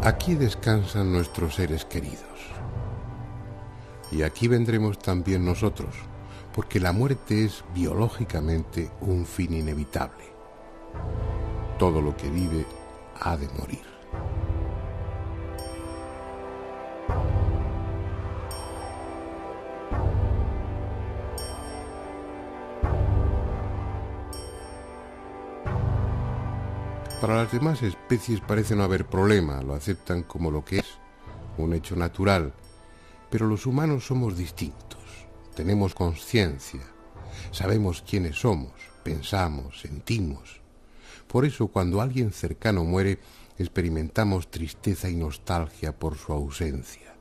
Aquí descansan nuestros seres queridos. Y aquí vendremos también nosotros, porque la muerte es biológicamente un fin inevitable. Todo lo que vive ha de morir. Para las demás especies parece no haber problema, lo aceptan como lo que es, un hecho natural, pero los humanos somos distintos, tenemos conciencia, sabemos quiénes somos, pensamos, sentimos. Por eso cuando alguien cercano muere, experimentamos tristeza y nostalgia por su ausencia.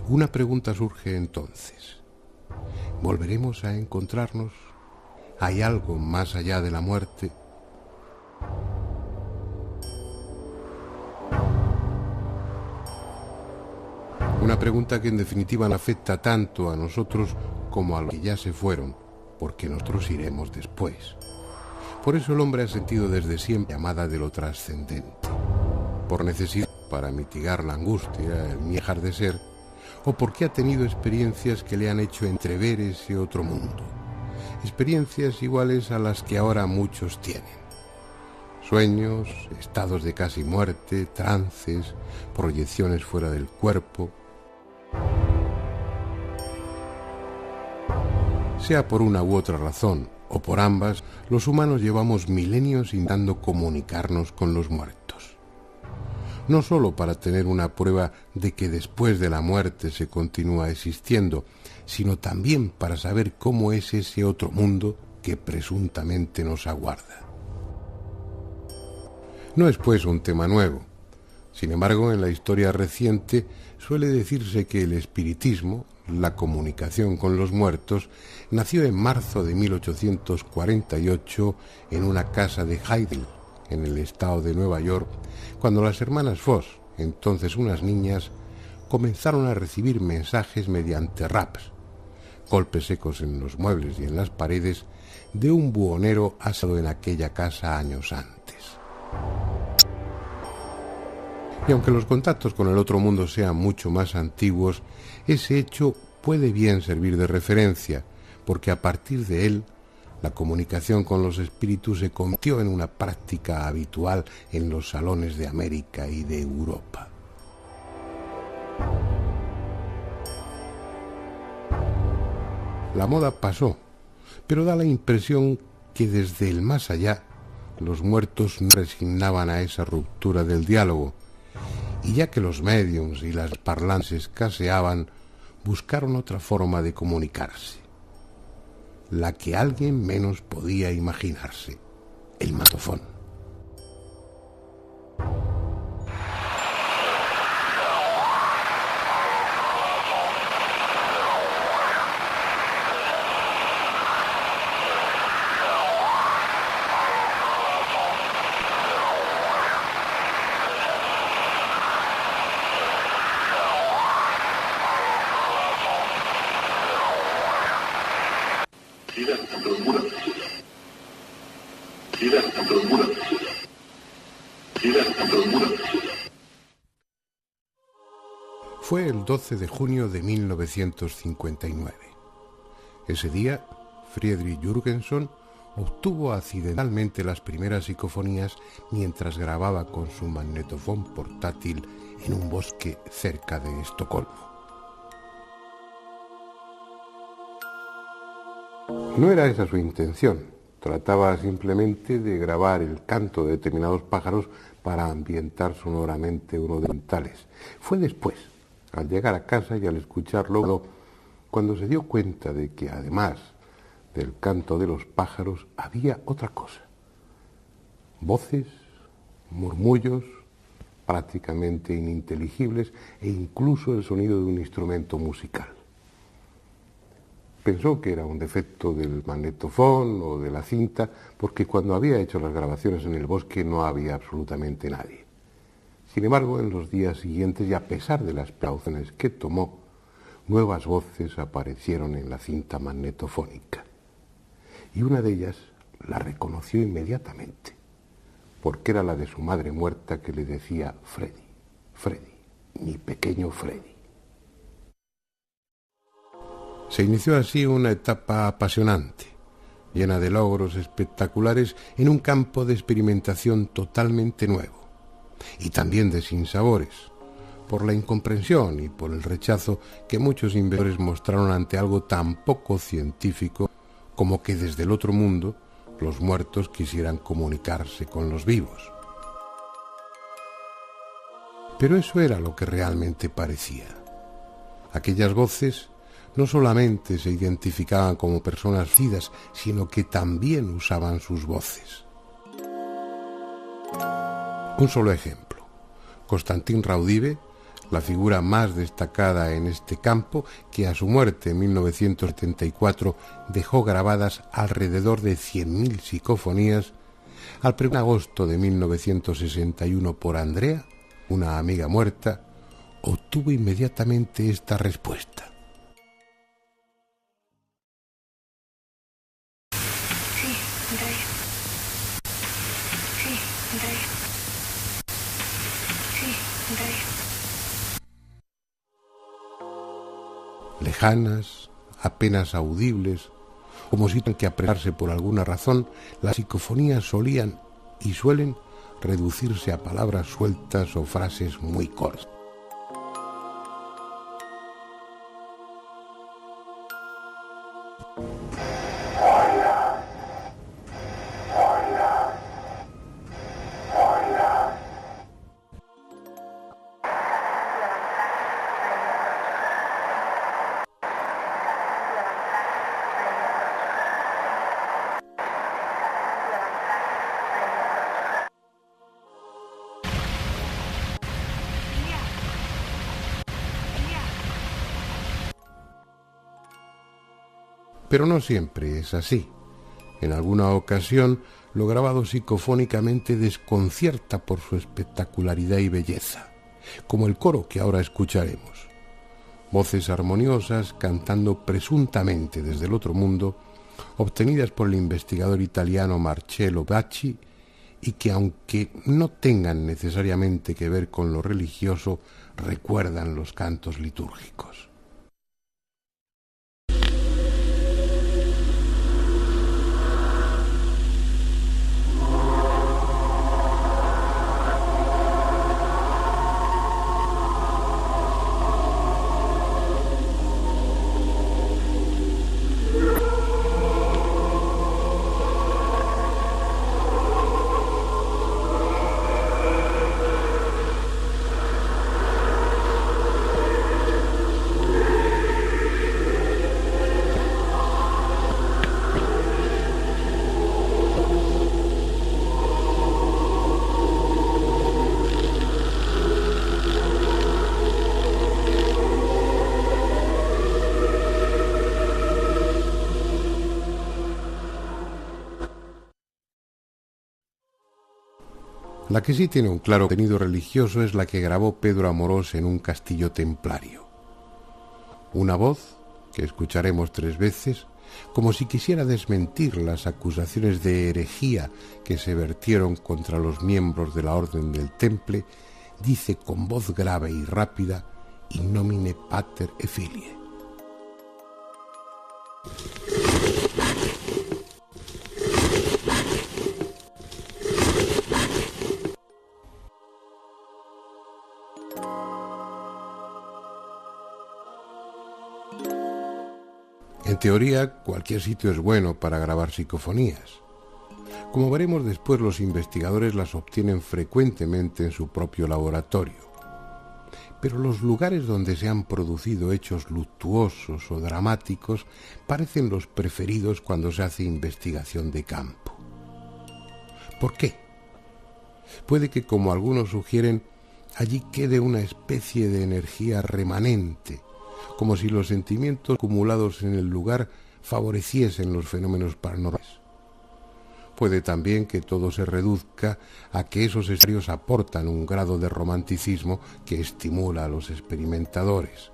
Una pregunta surge entonces: ¿volveremos a encontrarnos? ¿Hay algo más allá de la muerte? Una pregunta que en definitiva no afecta tanto a nosotros como a los que ya se fueron, porque nosotros iremos después. Por eso el hombre ha sentido desde siempre la llamada de lo trascendente, por necesidad para mitigar la angustia, el dejar de ser, o porque ha tenido experiencias que le han hecho entrever ese otro mundo, experiencias iguales a las que ahora muchos tienen. Sueños, estados de casi muerte, trances, proyecciones fuera del cuerpo. Sea por una u otra razón, o por ambas, los humanos llevamos milenios intentando comunicarnos con los muertos. No solo para tener una prueba de que después de la muerte se continúa existiendo, sino también para saber cómo es ese otro mundo que presuntamente nos aguarda. No es pues un tema nuevo. Sin embargo, en la historia reciente suele decirse que el espiritismo, la comunicación con los muertos, nació en marzo de 1848 en una casa de Heidel, en el estado de Nueva York, cuando las hermanas Foss, entonces unas niñas, comenzaron a recibir mensajes mediante raps, golpes secos en los muebles y en las paredes, de un buhonero asado en aquella casa años antes. Y aunque los contactos con el otro mundo sean mucho más antiguos, ese hecho puede bien servir de referencia, porque a partir de él, la comunicación con los espíritus se convirtió en una práctica habitual en los salones de América y de Europa. La moda pasó, pero da la impresión que desde el más allá, los muertos no resignaban a esa ruptura del diálogo, y ya que los médiums y las parlantes escaseaban, buscaron otra forma de comunicarse, la que alguien menos podía imaginarse: el magnetofón. Fue el 12 de junio de 1959. Ese día, Friedrich Jürgenson obtuvo accidentalmente las primeras psicofonías mientras grababa con su magnetofón portátil en un bosque cerca de Estocolmo. No era esa su intención. Trataba simplemente de grabar el canto de determinados pájaros para ambientar sonoramente uno de los tales. Fue después, al llegar a casa y al escucharlo, cuando se dio cuenta de que además del canto de los pájaros había otra cosa: voces, murmullos prácticamente ininteligibles e incluso el sonido de un instrumento musical. Pensó que era un defecto del magnetofón o de la cinta, porque cuando había hecho las grabaciones en el bosque no había absolutamente nadie. Sin embargo, en los días siguientes, y a pesar de las precauciones que tomó, nuevas voces aparecieron en la cinta magnetofónica. Y una de ellas la reconoció inmediatamente, porque era la de su madre muerta, que le decía: Freddy, Freddy, mi pequeño Freddy. Se inició así una etapa apasionante, llena de logros espectaculares en un campo de experimentación totalmente nuevo, y también de sinsabores, por la incomprensión y por el rechazo que muchos investigadores mostraron ante algo tan poco científico como que desde el otro mundo los muertos quisieran comunicarse con los vivos. Pero eso era lo que realmente parecía. Aquellas voces no solamente se identificaban como personas fallecidas, sino que también usaban sus voces. Un solo ejemplo. Constantin Raudive, la figura más destacada en este campo, que a su muerte en 1974 dejó grabadas alrededor de 100.000 psicofonías, al 1 de agosto de 1961 por Andrea, una amiga muerta, obtuvo inmediatamente esta respuesta. Lejanas, apenas audibles, como si tuvieran que apretarse por alguna razón, las psicofonías solían y suelen reducirse a palabras sueltas o frases muy cortas. Pero no siempre es así. En alguna ocasión, lo grabado psicofónicamente desconcierta por su espectacularidad y belleza, como el coro que ahora escucharemos. Voces armoniosas cantando presuntamente desde el otro mundo, obtenidas por el investigador italiano Marcello Bacci, y que, aunque no tengan necesariamente que ver con lo religioso, recuerdan los cantos litúrgicos. La que sí tiene un claro contenido religioso es la que grabó Pedro Amorós en un castillo templario. Una voz, que escucharemos 3 veces, como si quisiera desmentir las acusaciones de herejía que se vertieron contra los miembros de la Orden del Temple, dice con voz grave y rápida: In nomine Pater et Filii. En teoría, cualquier sitio es bueno para grabar psicofonías. Como veremos después, los investigadores las obtienen frecuentemente en su propio laboratorio. Pero los lugares donde se han producido hechos luctuosos o dramáticos parecen los preferidos cuando se hace investigación de campo. ¿Por qué? Puede que, como algunos sugieren, allí quede una especie de energía remanente, como si los sentimientos acumulados en el lugar favoreciesen los fenómenos paranormales. Puede también que todo se reduzca a que esos escenarios aportan un grado de romanticismo que estimula a los experimentadores.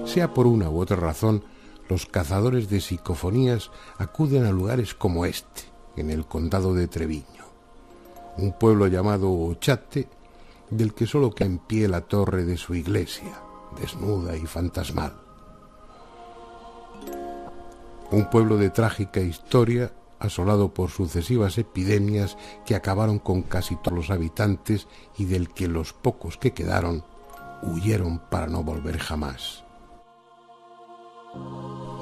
Sea por una u otra razón, los cazadores de psicofonías acuden a lugares como este, en el condado de Treviño, un pueblo llamado Ochate, del que solo queda en pie la torre de su iglesia, desnuda y fantasmal. Un pueblo de trágica historia, asolado por sucesivas epidemias que acabaron con casi todos los habitantes y del que los pocos que quedaron huyeron para no volver jamás.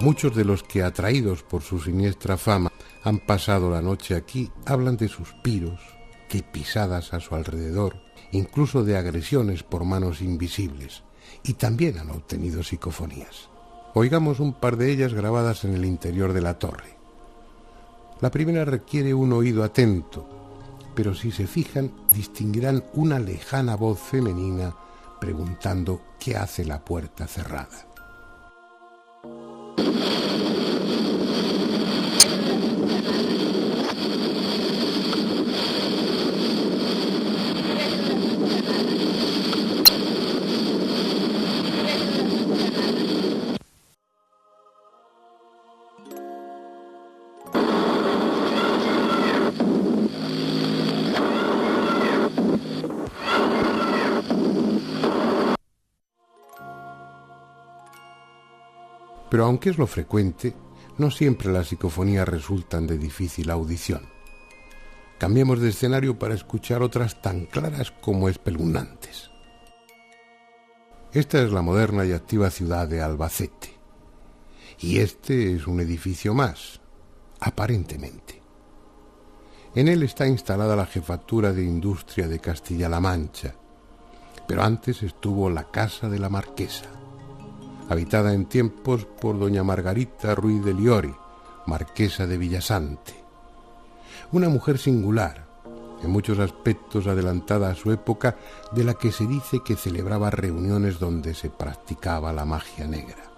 Muchos de los que, atraídos por su siniestra fama, han pasado la noche aquí, hablan de suspiros, de pisadas a su alrededor, incluso de agresiones por manos invisibles, y también han obtenido psicofonías. Oigamos un par de ellas grabadas en el interior de la torre. La primera requiere un oído atento, pero si se fijan distinguirán una lejana voz femenina preguntando qué hace la puerta cerrada. Pero aunque es lo frecuente, no siempre las psicofonías resultan de difícil audición. Cambiemos de escenario para escuchar otras tan claras como espeluznantes. Esta es la moderna y activa ciudad de Albacete. Y este es un edificio más, aparentemente. En él está instalada la Jefatura de Industria de Castilla-La Mancha, pero antes estuvo la Casa de la Marquesa, habitada en tiempos por doña Margarita Ruiz de Liori, marquesa de Villasante. Una mujer singular, en muchos aspectos adelantada a su época, de la que se dice que celebraba reuniones donde se practicaba la magia negra.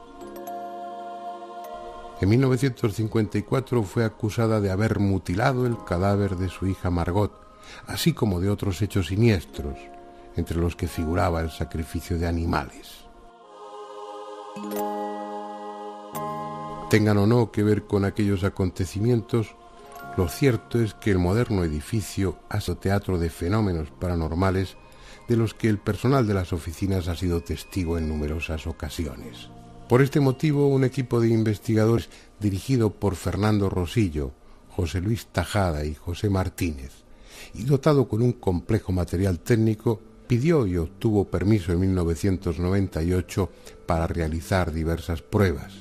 En 1954 fue acusada de haber mutilado el cadáver de su hija Margot, así como de otros hechos siniestros, entre los que figuraba el sacrificio de animales. Tengan o no que ver con aquellos acontecimientos, lo cierto es que el moderno edificio ha sido teatro de fenómenos paranormales de los que el personal de las oficinas ha sido testigo en numerosas ocasiones. Por este motivo, un equipo de investigadores dirigido por Fernando Rosillo, José Luis Tajada y José Martínez, y dotado con un complejo material técnico, pidió y obtuvo permiso en 1998 para realizar diversas pruebas,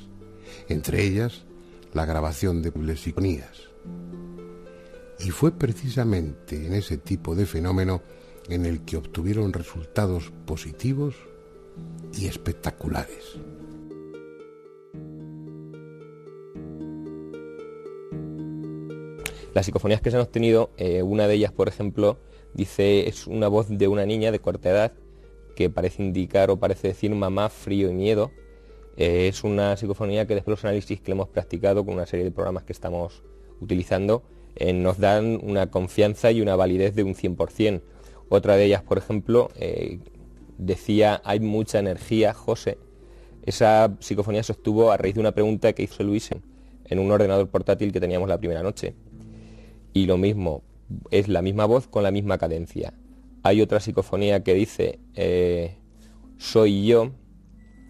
entre ellas la grabación de psicofonías. Y fue precisamente en ese tipo de fenómeno en el que obtuvieron resultados positivos y espectaculares. Las psicofonías que se han obtenido, una de ellas, por ejemplo, dice, es una voz de una niña de corta edad que parece indicar o parece decir mamá, frío y miedo. Es una psicofonía que después de los análisis que le hemos practicado con una serie de programas que estamos utilizando, nos dan una confianza y una validez de un 100%. Otra de ellas, por ejemplo, decía, hay mucha energía, José. Esa psicofonía se obtuvo a raíz de una pregunta que hizo Luis en un ordenador portátil que teníamos la primera noche. Y lo mismo, es la misma voz con la misma cadencia. Hay otra psicofonía que dice, soy yo,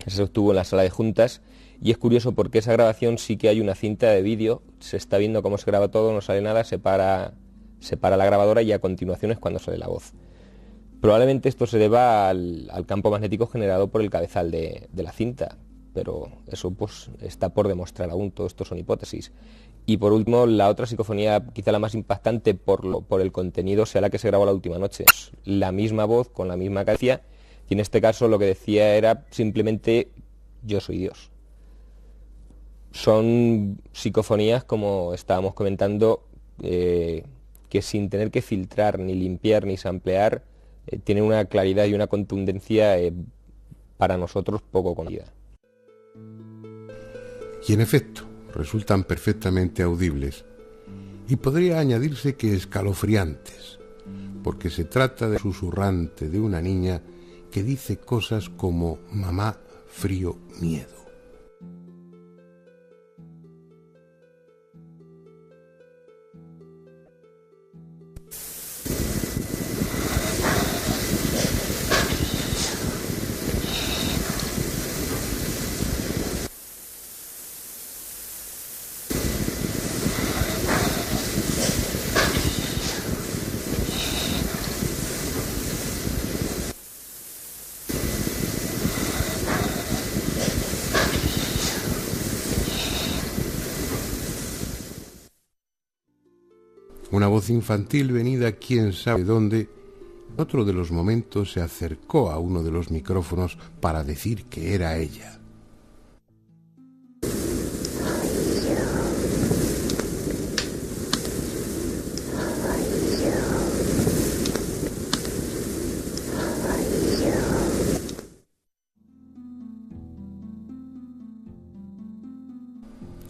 esa se obtuvo en la sala de juntas, y es curioso porque esa grabación sí que hay una cinta de vídeo, se está viendo cómo se graba todo, no sale nada, se para la grabadora y a continuación es cuando sale la voz. Probablemente esto se deba al campo magnético generado por el cabezal de la cinta, pero eso pues está por demostrar aún, todo esto son hipótesis. Y por último, la otra psicofonía, quizá la más impactante por el contenido, sea la que se grabó la última noche. Es la misma voz con la misma cadencia, y en este caso lo que decía era simplemente yo soy Dios. Son psicofonías, como estábamos comentando, que sin tener que filtrar, ni limpiar, ni samplear, tienen una claridad y una contundencia para nosotros poco conocida. Y en efecto, resultan perfectamente audibles, y podría añadirse que escalofriantes, porque se trata de susurrante de una niña que dice cosas como mamá, frío, miedo. Una voz infantil venida quién sabe dónde. En otro de los momentos se acercó a uno de los micrófonos para decir que era ella.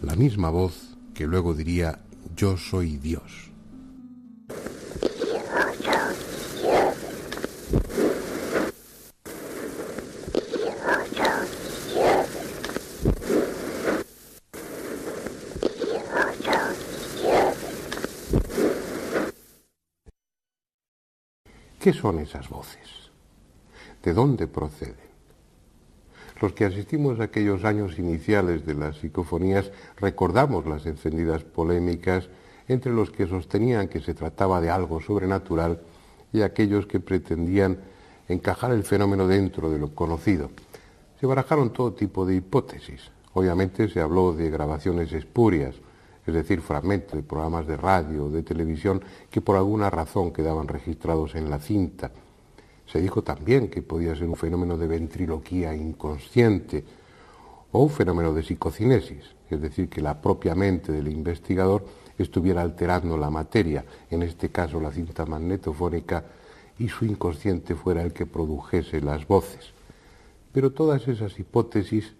La misma voz que luego diría: yo soy Dios. ¿Qué son esas voces? ¿De dónde proceden? Los que asistimos a aquellos años iniciales de las psicofonías recordamos las encendidas polémicas entre los que sostenían que se trataba de algo sobrenatural y aquellos que pretendían encajar el fenómeno dentro de lo conocido. Se barajaron todo tipo de hipótesis. Obviamente se habló de grabaciones espurias, es decir, fragmentos de programas de radio o de televisión que por alguna razón quedaban registrados en la cinta. Se dijo también que podía ser un fenómeno de ventriloquía inconsciente o un fenómeno de psicocinesis, es decir, que la propia mente del investigador estuviera alterando la materia, en este caso la cinta magnetofónica, y su inconsciente fuera el que produjese las voces. Pero todas esas hipótesis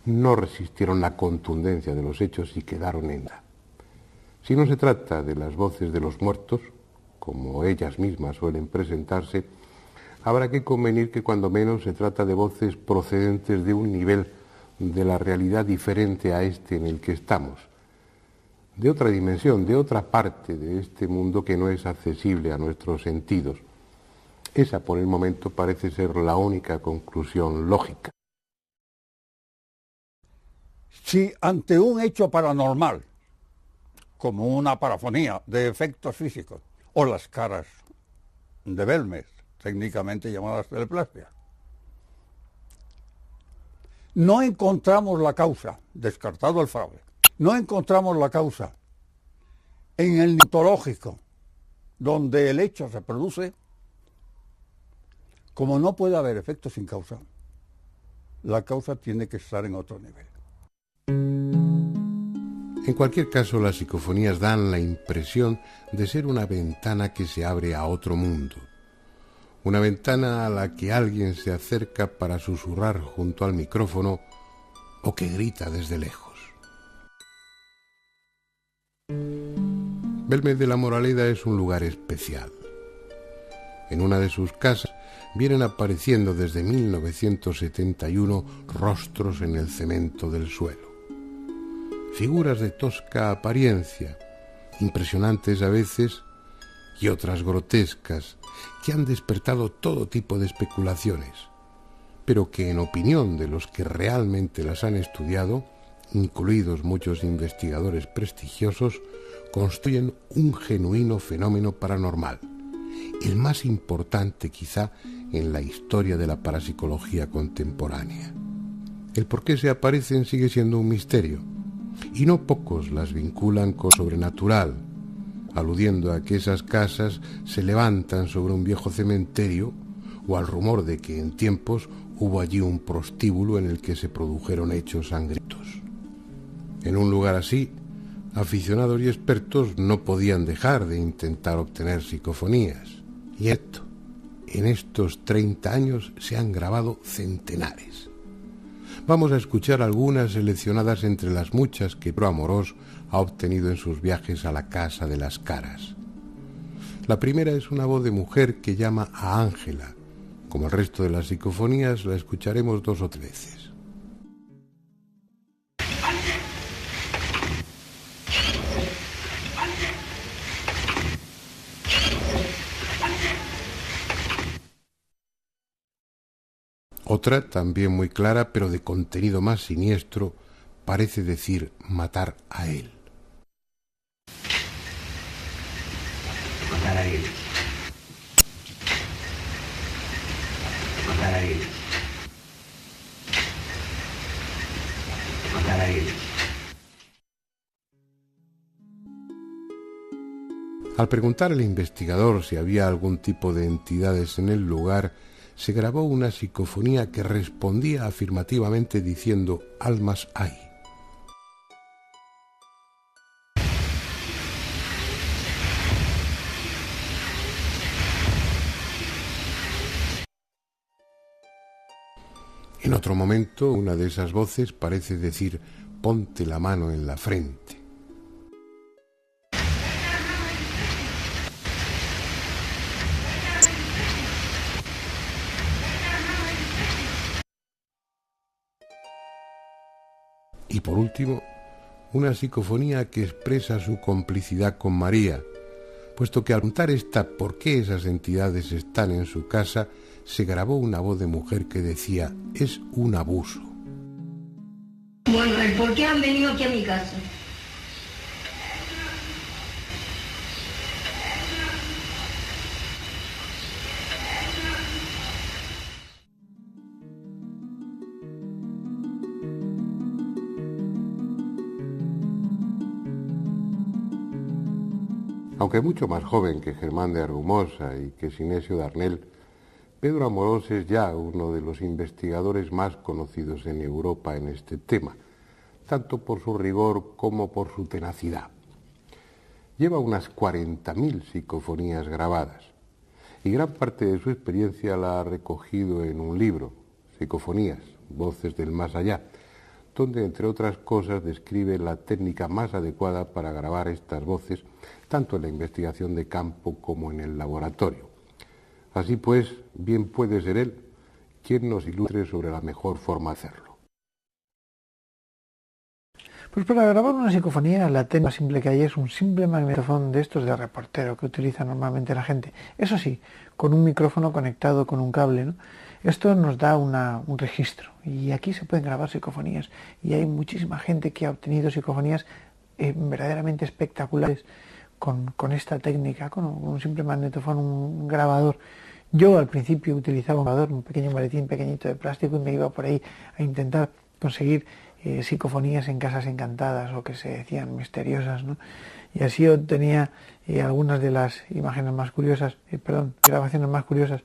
no resistieron la contundencia de los hechos y quedaron en nada. Si no se trata de las voces de los muertos, como ellas mismas suelen presentarse, habrá que convenir que cuando menos se trata de voces procedentes de un nivel de la realidad diferente a este en el que estamos, de otra dimensión, de otra parte de este mundo que no es accesible a nuestros sentidos. Esa, por el momento, parece ser la única conclusión lógica. Si ante un hecho paranormal, como una parafonía de efectos físicos, o las caras de Belmez, técnicamente llamadas teleplastia, no encontramos la causa, descartado el fraude, no encontramos la causa en el mitológico, donde el hecho se produce, como no puede haber efectos sin causa, la causa tiene que estar en otro nivel. En cualquier caso, las psicofonías dan la impresión de ser una ventana que se abre a otro mundo. Una ventana a la que alguien se acerca para susurrar junto al micrófono o que grita desde lejos. Belmez de la Moraleda es un lugar especial. En una de sus casas vienen apareciendo desde 1971 rostros en el cemento del suelo. Figuras de tosca apariencia, impresionantes a veces y otras grotescas, que han despertado todo tipo de especulaciones, pero que en opinión de los que realmente las han estudiado, incluidos muchos investigadores prestigiosos, constituyen un genuino fenómeno paranormal, el más importante quizá en la historia de la parapsicología contemporánea. El por qué se aparecen sigue siendo un misterio, y no pocos las vinculan con lo sobrenatural, aludiendo a que esas casas se levantan sobre un viejo cementerio o al rumor de que en tiempos hubo allí un prostíbulo en el que se produjeron hechos sangrientos. En un lugar así, aficionados y expertos no podían dejar de intentar obtener psicofonías. Y esto, en estos 30 años se han grabado centenares. Vamos a escuchar algunas seleccionadas entre las muchas que Pro Amorós ha obtenido en sus viajes a la Casa de las Caras. La primera es una voz de mujer que llama a Ángela. Como el resto de las psicofonías, la escucharemos 2 o 3 veces. Otra, también muy clara, pero de contenido más siniestro, parece decir matar a él. Matar a él. Matar a él. Matar a él. Al preguntar al investigador si había algún tipo de entidades en el lugar, se grabó una psicofonía que respondía afirmativamente diciendo «almas hay». En otro momento, una de esas voces parece decir «ponte la mano en la frente». Y por último, una psicofonía que expresa su complicidad con María, puesto que al preguntar esta por qué esas entidades están en su casa, se grabó una voz de mujer que decía, es un abuso. Bueno, ¿por qué han venido aquí a mi casa? Aunque mucho más joven que Germán de Argumosa y que Sinesio Darnel, Pedro Amorós es ya uno de los investigadores más conocidos en Europa en este tema, tanto por su rigor como por su tenacidad. Lleva unas 40.000 psicofonías grabadas y gran parte de su experiencia la ha recogido en un libro, Psicofonías, Voces del Más Allá, donde, entre otras cosas, describe la técnica más adecuada para grabar estas voces, tanto en la investigación de campo como en el laboratorio. Así pues, bien puede ser él quien nos ilustre sobre la mejor forma de hacerlo. Pues para grabar una psicofonía, la técnica más simple que hay es un simple magnetofón de estos de reportero que utiliza normalmente la gente. Eso sí, con un micrófono conectado con un cable, ¿no? Esto nos da un registro y aquí se pueden grabar psicofonías y hay muchísima gente que ha obtenido psicofonías verdaderamente espectaculares con esta técnica, con un simple magnetofón, un grabador. Yo al principio utilizaba un grabador, un pequeño maletín pequeñito de plástico y me iba por ahí a intentar conseguir psicofonías en casas encantadas o que se decían misteriosas, ¿no? Y así obtenía algunas de las imágenes más curiosas, grabaciones más curiosas.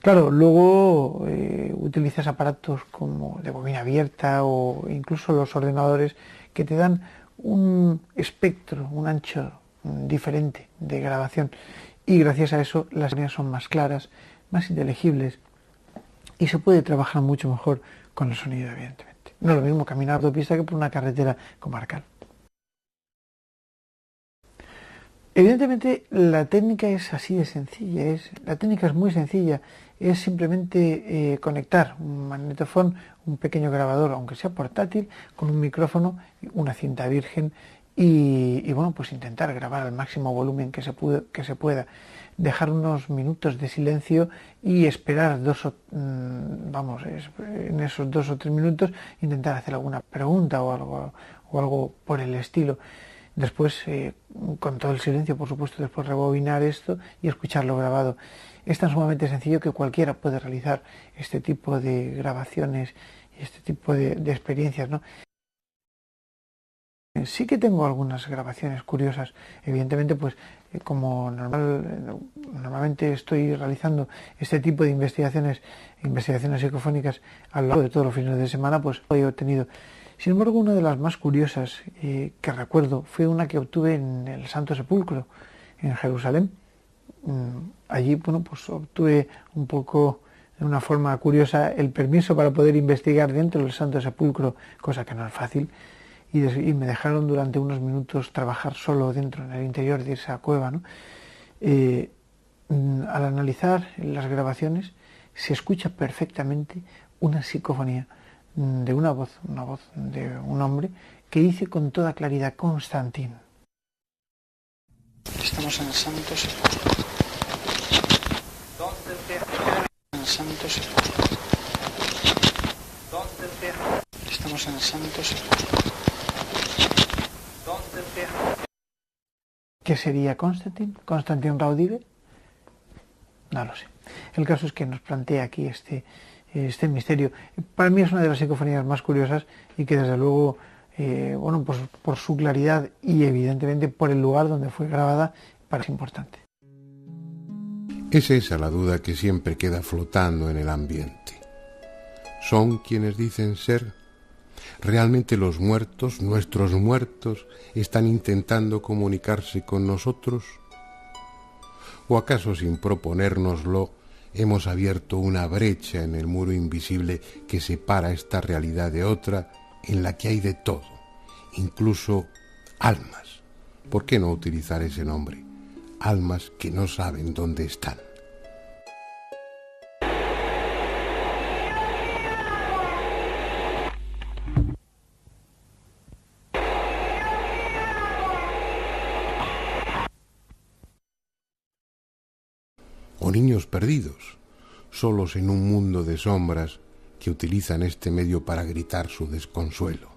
Claro, luego utilizas aparatos como de bobina abierta o incluso los ordenadores que te dan un espectro, un ancho diferente de grabación y gracias a eso las líneas son más claras, más inteligibles y se puede trabajar mucho mejor con el sonido, evidentemente. No es lo mismo caminar por autopista que por una carretera comarcal. Evidentemente la técnica es así de sencilla, la técnica es muy sencilla, es simplemente conectar un magnetofón, un pequeño grabador, aunque sea portátil, con un micrófono, una cinta virgen y bueno, pues intentar grabar al máximo volumen que se pueda, dejar unos minutos de silencio y esperar en esos 2 o 3 minutos intentar hacer alguna pregunta o algo por el estilo. Después, con todo el silencio, por supuesto, después rebobinar esto y escucharlo grabado. Es tan sumamente sencillo que cualquiera puede realizar este tipo de grabaciones y este tipo de experiencias, ¿no? Sí que tengo algunas grabaciones curiosas. Evidentemente, pues como normalmente estoy realizando este tipo de investigaciones psicofónicas a lo largo de todos los fines de semana, pues he obtenido. Sin embargo, una de las más curiosas que recuerdo fue una que obtuve en el Santo Sepulcro, en Jerusalén. Allí, bueno, pues obtuve un poco, de una forma curiosa, el permiso para poder investigar dentro del Santo Sepulcro, cosa que no es fácil, y me dejaron durante unos minutos trabajar solo dentro, en el interior de esa cueva, ¿no? Al analizar las grabaciones, se escucha perfectamente una psicofonía de una voz de un hombre que dice con toda claridad Constantín. Estamos en el Santo Sepulcro. En el Santo Sepulcro. Estamos en el Santo Sepulcro. ¿Qué sería Constantín? ¿Constantín Raudive? No lo sé. El caso es que nos plantea aquí este misterio. Para mí es una de las psicofonías más curiosas y que desde luego, bueno, pues por su claridad y evidentemente por el lugar donde fue grabada, para es importante. Es esa la duda que siempre queda flotando en el ambiente. ¿Son quienes dicen ser? ¿Realmente los muertos, nuestros muertos, están intentando comunicarse con nosotros? ¿O acaso sin proponérnoslo hemos abierto una brecha en el muro invisible que separa esta realidad de otra, en la que hay de todo, incluso almas? ¿Por qué no utilizar ese nombre? Almas que no saben dónde están. O niños perdidos, solos en un mundo de sombras que utilizan este medio para gritar su desconsuelo.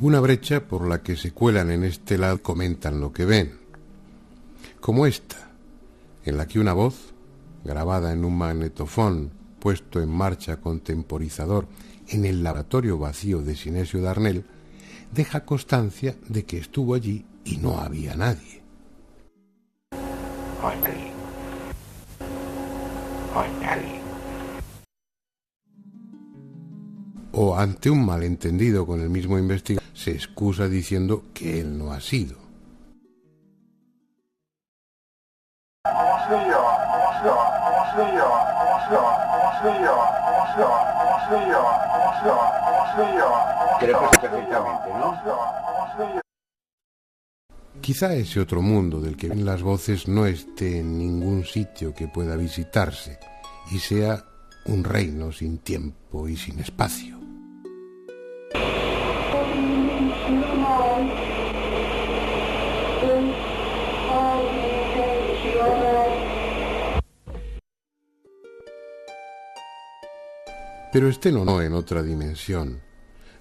Una brecha por la que se cuelan en este lado y comentan lo que ven, como esta, en la que una voz, grabada en un magnetofón puesto en marcha con temporizador en el laboratorio vacío de Sinesio Darnell, deja constancia de que estuvo allí y no había nadie. O ante un malentendido con el mismo investigador, se excusa diciendo que él no ha sido. Creo que perfectamente, ¿no? Quizá ese otro mundo del que ven las voces no esté en ningún sitio que pueda visitarse y sea un reino sin tiempo y sin espacio. Pero estén o no en otra dimensión,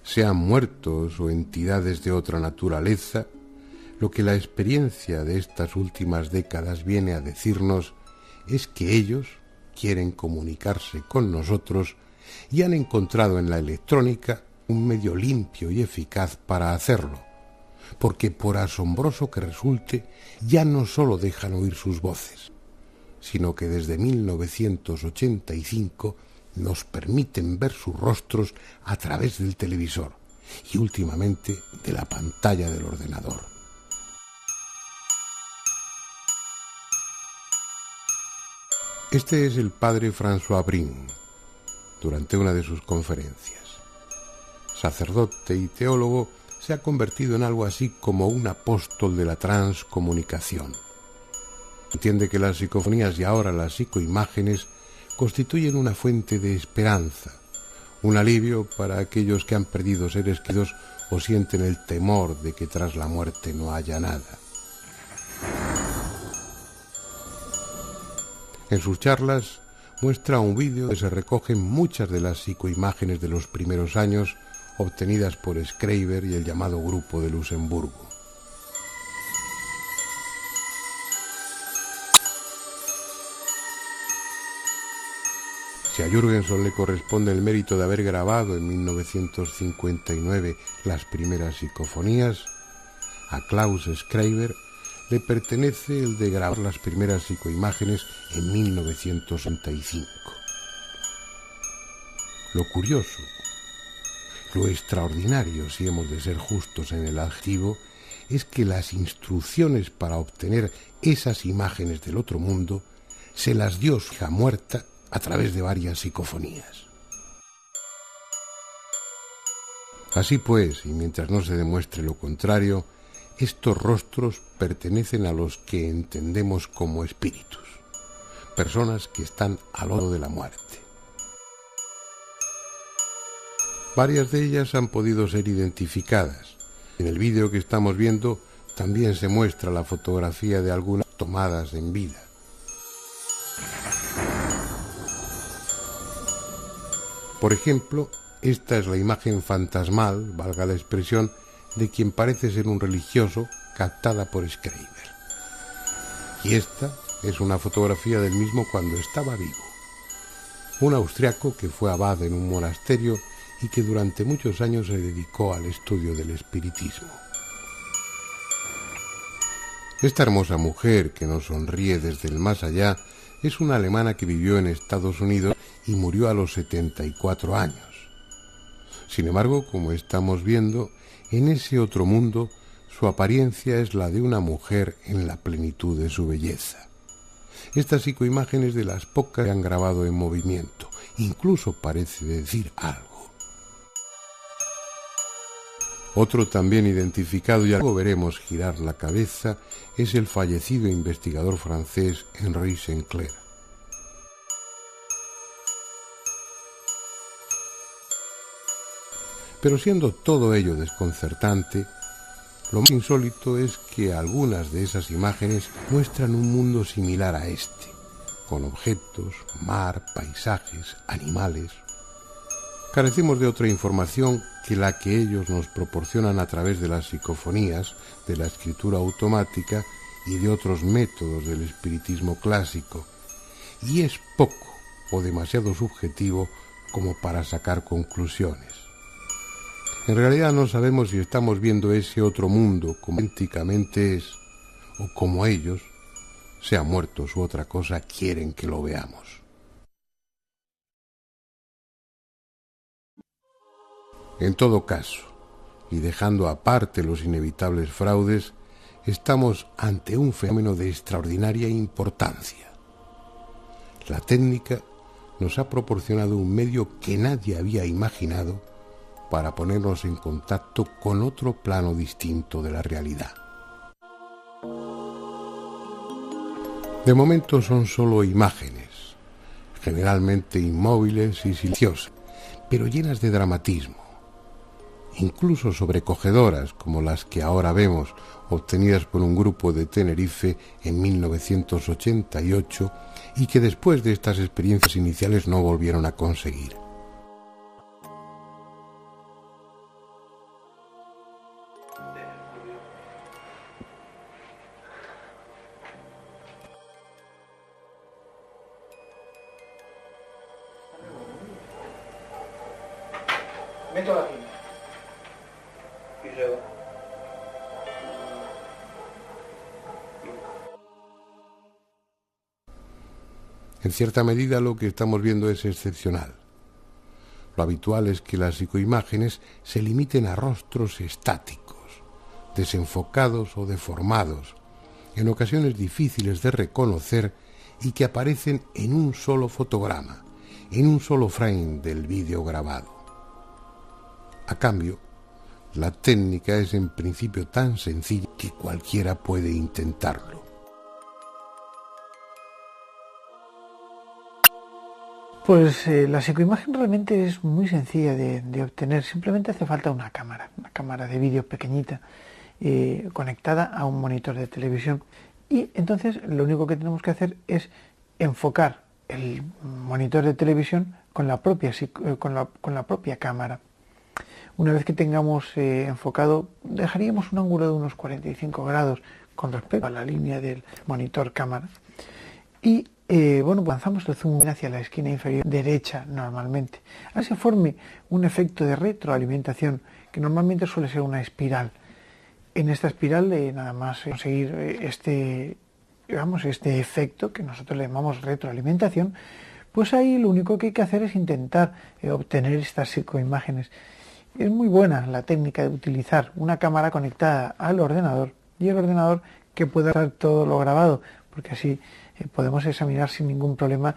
sean muertos o entidades de otra naturaleza, lo que la experiencia de estas últimas décadas viene a decirnos es que ellos quieren comunicarse con nosotros y han encontrado en la electrónica un medio limpio y eficaz para hacerlo, porque por asombroso que resulte, ya no solo dejan oír sus voces, sino que desde 1985 nos permiten ver sus rostros a través del televisor y últimamente de la pantalla del ordenador. Este es el padre François Brin, durante una de sus conferencias. Sacerdote y teólogo, se ha convertido en algo así como un apóstol de la transcomunicación. Entiende que las psicofonías y ahora las psicoimágenes constituyen una fuente de esperanza, un alivio para aquellos que han perdido seres queridos o sienten el temor de que tras la muerte no haya nada. En sus charlas muestra un vídeo donde se recogen muchas de las psicoimágenes de los primeros años obtenidas por Schreiber y el llamado Grupo de Luxemburgo. Si a Jürgenson le corresponde el mérito de haber grabado en 1959 las primeras psicofonías, a Klaus Schreiber le pertenece el de grabar las primeras psicoimágenes en 1965. Lo curioso, lo extraordinario, si hemos de ser justos en el adjetivo, es que las instrucciones para obtener esas imágenes del otro mundo se las dio su hija muerta a través de varias psicofonías. Así pues, y mientras no se demuestre lo contrario, estos rostros pertenecen a los que entendemos como espíritus, personas que están al lado de la muerte. Varias de ellas han podido ser identificadas. En el vídeo que estamos viendo también se muestra la fotografía de algunas tomadas en vida. Por ejemplo, esta es la imagen fantasmal, valga la expresión, de quien parece ser un religioso captada por Schreiber. Y esta, es una fotografía del mismo cuando estaba vivo. Un austriaco que fue abad en un monasterio y que durante muchos años se dedicó al estudio del espiritismo. Esta hermosa mujer que nos sonríe desde el más allá es una alemana que vivió en Estados Unidos y murió a los 74 años. Sin embargo, como estamos viendo, en ese otro mundo su apariencia es la de una mujer en la plenitud de su belleza. Esta psicoimagen es de las pocas que han grabado en movimiento, incluso parece decir algo. Otro también identificado, y algo veremos girar la cabeza, es el fallecido investigador francés Henri Sinclair. Pero siendo todo ello desconcertante, lo más insólito es que algunas de esas imágenes muestran un mundo similar a este, con objetos, mar, paisajes, animales. Carecemos de otra información que la que ellos nos proporcionan a través de las psicofonías, de la escritura automática y de otros métodos del espiritismo clásico, y es poco o demasiado subjetivo como para sacar conclusiones. En realidad no sabemos si estamos viendo ese otro mundo como auténticamente es, o como ellos, sean muertos u otra cosa, quieren que lo veamos. En todo caso, y dejando aparte los inevitables fraudes, estamos ante un fenómeno de extraordinaria importancia. La técnica nos ha proporcionado un medio que nadie había imaginado para ponernos en contacto con otro plano distinto de la realidad. De momento son solo imágenes, generalmente inmóviles y silenciosas, pero llenas de dramatismo, incluso sobrecogedoras como las que ahora vemos, obtenidas por un grupo de Tenerife en 1988 y que después de estas experiencias iniciales no volvieron a conseguir. Meto la cinta. Y luego. En cierta medida lo que estamos viendo es excepcional. Lo habitual es que las psicoimágenes se limiten a rostros estáticos, desenfocados o deformados, en ocasiones difíciles de reconocer y que aparecen en un solo fotograma, en un solo frame del vídeo grabado. A cambio, la técnica es en principio tan sencilla que cualquiera puede intentarlo. Pues la psicoimagen realmente es muy sencilla de obtener. Simplemente hace falta una cámara de vídeo pequeñita conectada a un monitor de televisión. Y entonces lo único que tenemos que hacer es enfocar el monitor de televisión con la propia cámara. Una vez que tengamos enfocado, dejaríamos un ángulo de unos 45 grados con respecto a la línea del monitor cámara. Y pues lanzamos el zoom hacia la esquina inferior derecha normalmente. Así se forme un efecto de retroalimentación que normalmente suele ser una espiral. En esta espiral nada más conseguir este efecto que nosotros le llamamos retroalimentación, pues ahí lo único que hay que hacer es intentar obtener estas psicoimágenes. Es muy buena la técnica de utilizar una cámara conectada al ordenador y el ordenador que pueda hacer todo lo grabado, porque así podemos examinar sin ningún problema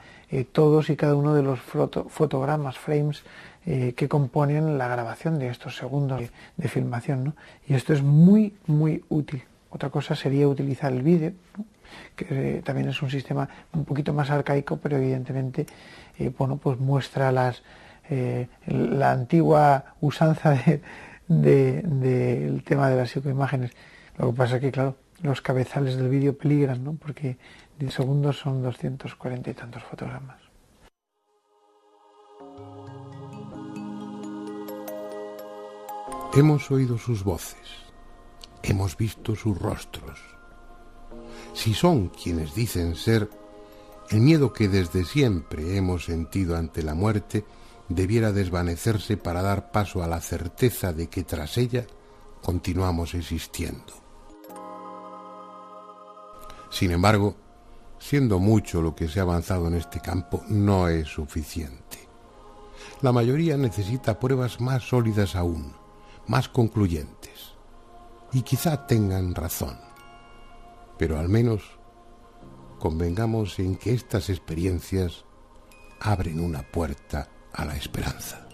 todos y cada uno de los fotogramas, frames que componen la grabación de estos segundos de filmación, ¿no? Y esto es muy, muy útil. Otra cosa sería utilizar el vídeo, ¿no? Que también es un sistema un poquito más arcaico, pero evidentemente pues muestra la antigua usanza del tema de las psicoimágenes. Lo que pasa es que, claro, los cabezales del vídeo peligran, ¿no? Porque 10 segundos son 240 y tantos fotogramas. Hemos oído sus voces, hemos visto sus rostros, Si son quienes dicen ser, el miedo que desde siempre hemos sentido ante la muerte debiera desvanecerse para dar paso a la certeza de que tras ella continuamos existiendo. Sin embargo, siendo mucho lo que se ha avanzado en este campo, no es suficiente. La mayoría necesita pruebas más sólidas aún, más concluyentes. Y quizá tengan razón. Pero al menos convengamos en que estas experiencias abren una puerta a la esperanza.